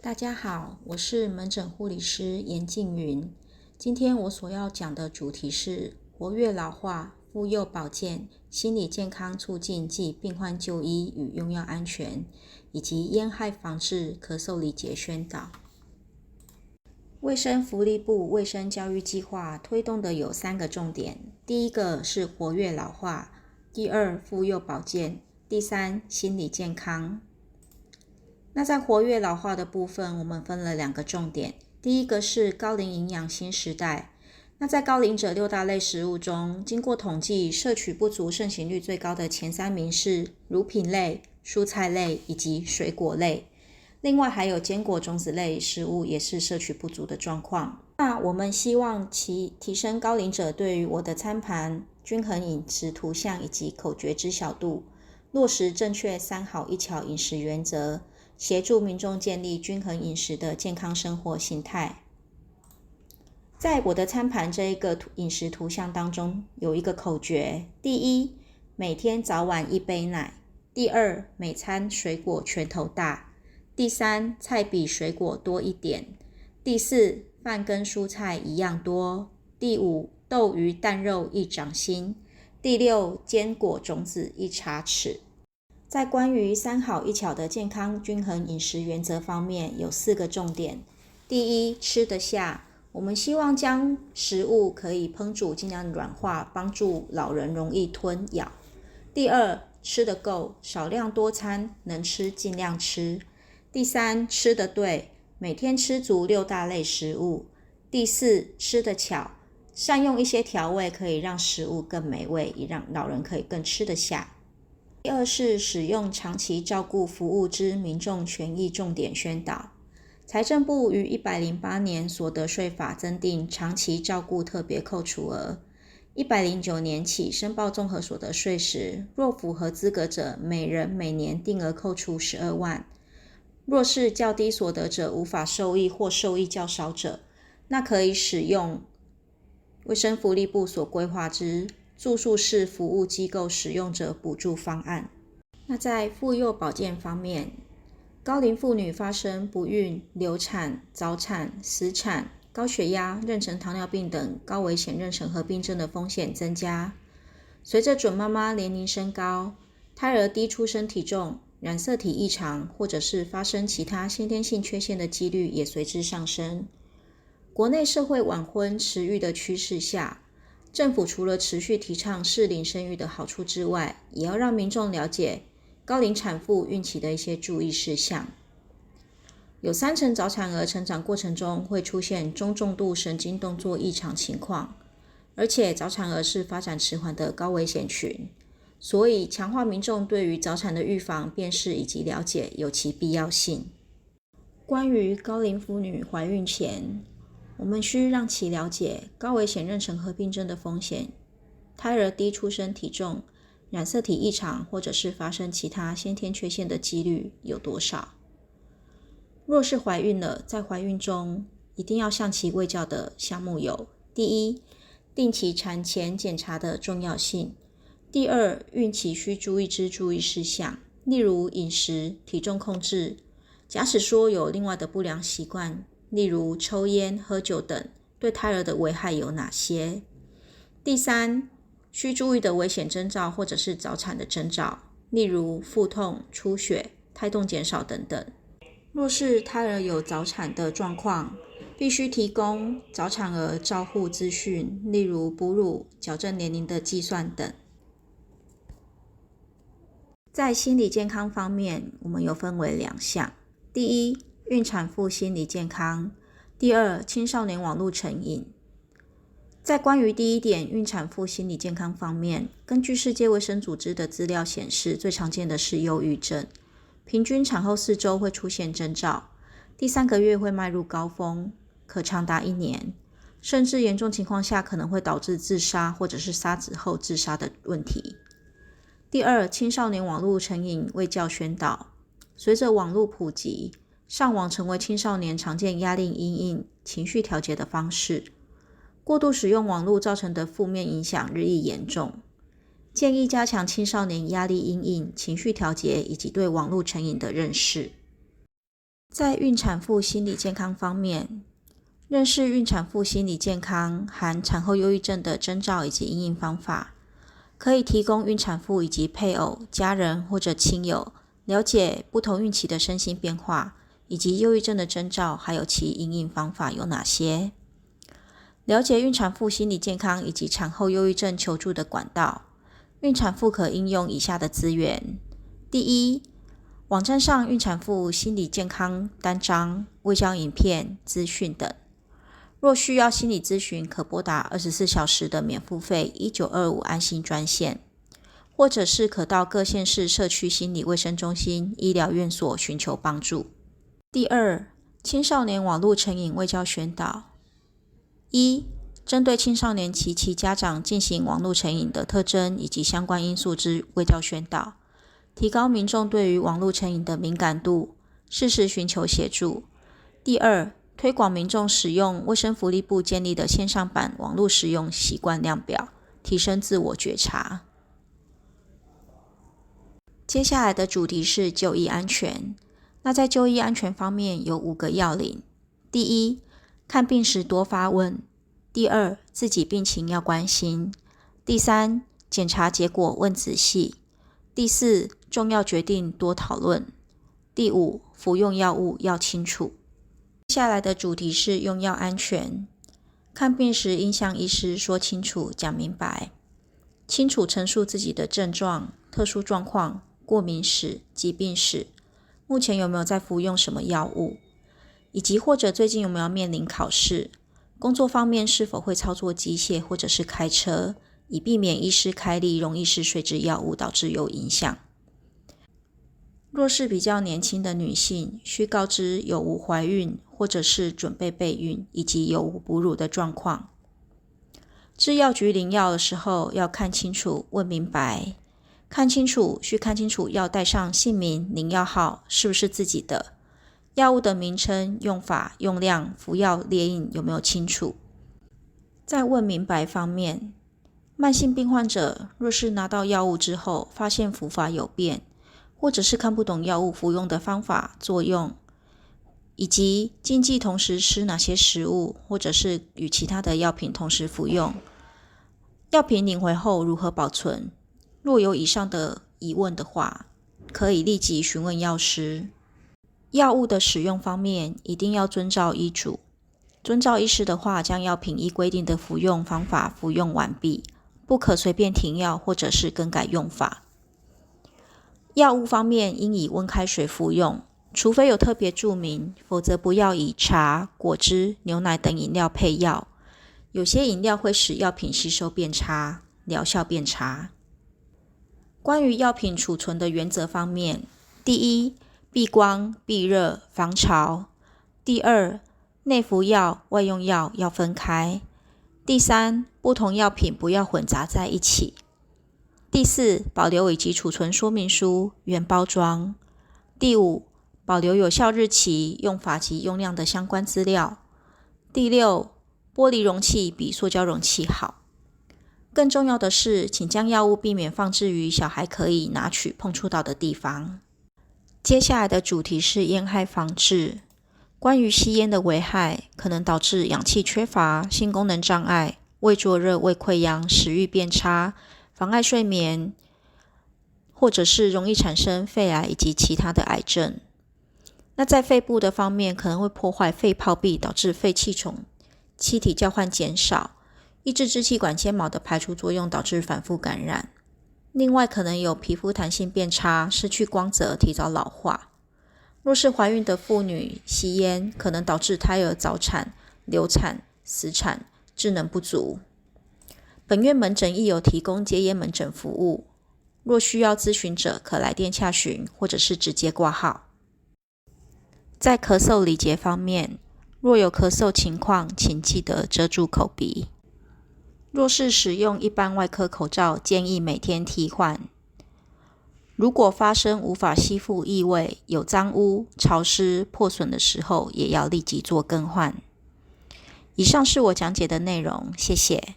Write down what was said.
大家好，我是门诊护理师严静云。今天我所要讲的主题是活跃老化、妇幼保健、心理健康促进及病患就医与用药安全，以及烟害防治、咳嗽理解宣导。卫生福利部卫生教育计划推动的有3个重点，第一个是活跃老化，第二妇幼保健，第三心理健康。那在活跃老化的部分，我们分了2个重点。第一个是高龄营养新时代。那在高龄者6大类食物中，经过统计，摄取不足盛行率最高的前3名是乳品类、蔬菜类以及水果类。另外还有坚果种子类食物也是摄取不足的状况。那我们希望其提升高龄者对于我的餐盘、均衡饮食图像以及口诀知晓度，落实正确3好1巧饮食原则，协助民众建立均衡饮食的健康生活形态。在我的餐盘这一个饮食图像当中，有一个口诀：第一，每天早晚1杯奶；第二，每餐水果拳头大；第三，菜比水果多一点；第四，饭跟蔬菜一样多；第五，豆鱼蛋肉1掌心；第六，坚果种子1茶匙。在关于3好1巧的健康均衡饮食原则方面，有4个重点。第一，吃得下。我们希望将食物可以烹煮尽量软化，帮助老人容易吞咬。第二，吃得够，少量多餐，能吃尽量吃。第三，吃得对，每天吃足6大类食物。第四，吃得巧，善用一些调味可以让食物更美味，也让老人可以更吃得下。第二是使用长期照顾服务之民众权益重点宣导。财政部于108年所得税法增订长期照顾特别扣除额，109年起申报综合所得税时，若符合资格者，每人每年定额扣除12万。若是较低所得者无法受益或受益较少者，那可以使用卫生福利部所规划之住宿式服务机构使用者补助方案。那在妇幼保健方面，高龄妇女发生不孕、流产、早产、死产、高血压、妊娠糖尿病等高危险妊娠合并症的风险增加。随着准妈妈年龄升高，胎儿低出生体重、染色体异常或者是发生其他先天性缺陷的几率也随之上升。国内社会晚婚迟育的趋势下，政府除了持续提倡适龄生育的好处之外，也要让民众了解高龄产妇孕期的一些注意事项。有30%早产儿成长过程中会出现中重度神经动作异常情况，而且早产儿是发展迟缓的高危险群，所以强化民众对于早产的预防、辨识以及了解有其必要性。关于高龄妇女怀孕前，我们需让其了解高危险妊娠合并症的风险、胎儿低出生体重、染色体异常或者是发生其他先天缺陷的几率有多少。若是怀孕了，在怀孕中一定要向其卫教的项目有：第一，定期产前检查的重要性；第二，孕期需注意之注意事项，例如饮食、体重控制，假使说有另外的不良习惯，例如抽烟、喝酒等，对胎儿的危害有哪些？第三，需注意的危险征兆或者是早产的征兆，例如腹痛、出血、胎动减少等等。若是胎儿有早产的状况，必须提供早产儿照护资讯，例如哺乳、矫正年龄的计算等。在心理健康方面，我们有分为2项：第一，孕产妇心理健康；第二，青少年网络成瘾。在关于第一点，孕产妇心理健康方面，根据世界卫生组织的资料显示，最常见的是忧郁症，平均产后4周会出现征兆，第3个月会迈入高峰，可长达1年，甚至严重情况下可能会导致自杀或者是杀子后自杀的问题。第二，青少年网络成瘾卫教宣导。随着网络普及，上网成为青少年常见压力因应、情绪调节的方式。过度使用网络造成的负面影响日益严重，建议加强青少年压力因应、情绪调节以及对网络成瘾的认识。在孕产妇心理健康方面，认识孕产妇心理健康含产后忧郁症的征兆以及因应方法，可以提供孕产妇以及配偶、家人或者亲友了解不同孕期的身心变化，以及忧郁症的征兆，还有其因应方法有哪些。了解孕产妇心理健康以及产后忧郁症求助的管道，孕产妇可应用以下的资源。第一，网站上孕产妇心理健康单张、卫教影片、资讯等。若需要心理咨询，可拨打24小时的免付费1925安心专线，或者是可到各县市社区心理卫生中心、医疗院所寻求帮助。第二，青少年网络成瘾卫教宣导。一、针对青少年及其家长进行网络成瘾的特征以及相关因素之卫教宣导，提高民众对于网络成瘾的敏感度，适时寻求协助。第二，推广民众使用卫生福利部建立的线上版网络使用习惯量表，提升自我觉察。接下来的主题是就医安全。那在就医安全方面有5个要领。第一，看病时多发问。第二，自己病情要关心。第三，检查结果问仔细。第四，重要决定多讨论。第五，服用药物要清楚。接下来的主题是用药安全。看病时应向医师说清楚、讲明白，清楚陈述自己的症状、特殊状况、过敏史、疾病史，目前有没有在服用什么药物，以及或者最近有没有面临考试，工作方面是否会操作机械或者是开车，以避免医师开立容易嗜睡之药物导致有影响。若是比较年轻的女性，需告知有无怀孕或者是准备备孕，以及有无哺乳的状况。至药局领药的时候要看清楚、问明白。需看清楚要带上姓名、领药号是不是自己的，药物的名称、用法、用量、服药列印有没有清楚。在问明白方面，慢性病患者若是拿到药物之后发现服法有变，或者是看不懂药物服用的方法、作用，以及禁忌同时吃哪些食物，或者是与其他的药品同时服用，药品领回后如何保存，若有以上的疑问的话，可以立即询问药师。药物的使用方面，一定要遵照医嘱。遵照医师的话，将药品依规定的服用方法服用完毕，不可随便停药或者是更改用法。药物方面，应以温开水服用，除非有特别注明，否则不要以茶、果汁、牛奶等饮料配药。有些饮料会使药品吸收变差，疗效变差。关于药品储存的原则方面，第一，避光、避热、防潮。第二，内服药、外用药要分开。第三，不同药品不要混杂在一起。第四，保留以及储存说明书、原包装。第五，保留有效日期、用法及用量的相关资料。第六，玻璃容器比塑胶容器好。更重要的是，请将药物避免放置于小孩可以拿取碰触到的地方。接下来的主题是烟害防治。关于吸烟的危害，可能导致氧气缺乏、性功能障碍、胃灼热、胃溃疡、食欲变差、妨碍睡眠，或者是容易产生肺癌以及其他的癌症。那在肺部的方面，可能会破坏肺泡壁，导致肺气孔气体交换减少，抑制支气管纤毛的排出作用，导致反复感染。另外，可能有皮肤弹性变差、失去光泽、提早老化。若是怀孕的妇女吸烟，可能导致胎儿早产、流产、死产、智能不足。本院门诊亦有提供戒烟门诊服务，若需要咨询者，可来电洽询，或者是直接挂号。在咳嗽礼节方面，若有咳嗽情况，请记得遮住口鼻。若是使用一般外科口罩，建议每天替换。如果发生无法吸附异味、有脏污、潮湿、破损的时候，也要立即做更换。以上是我讲解的内容，谢谢。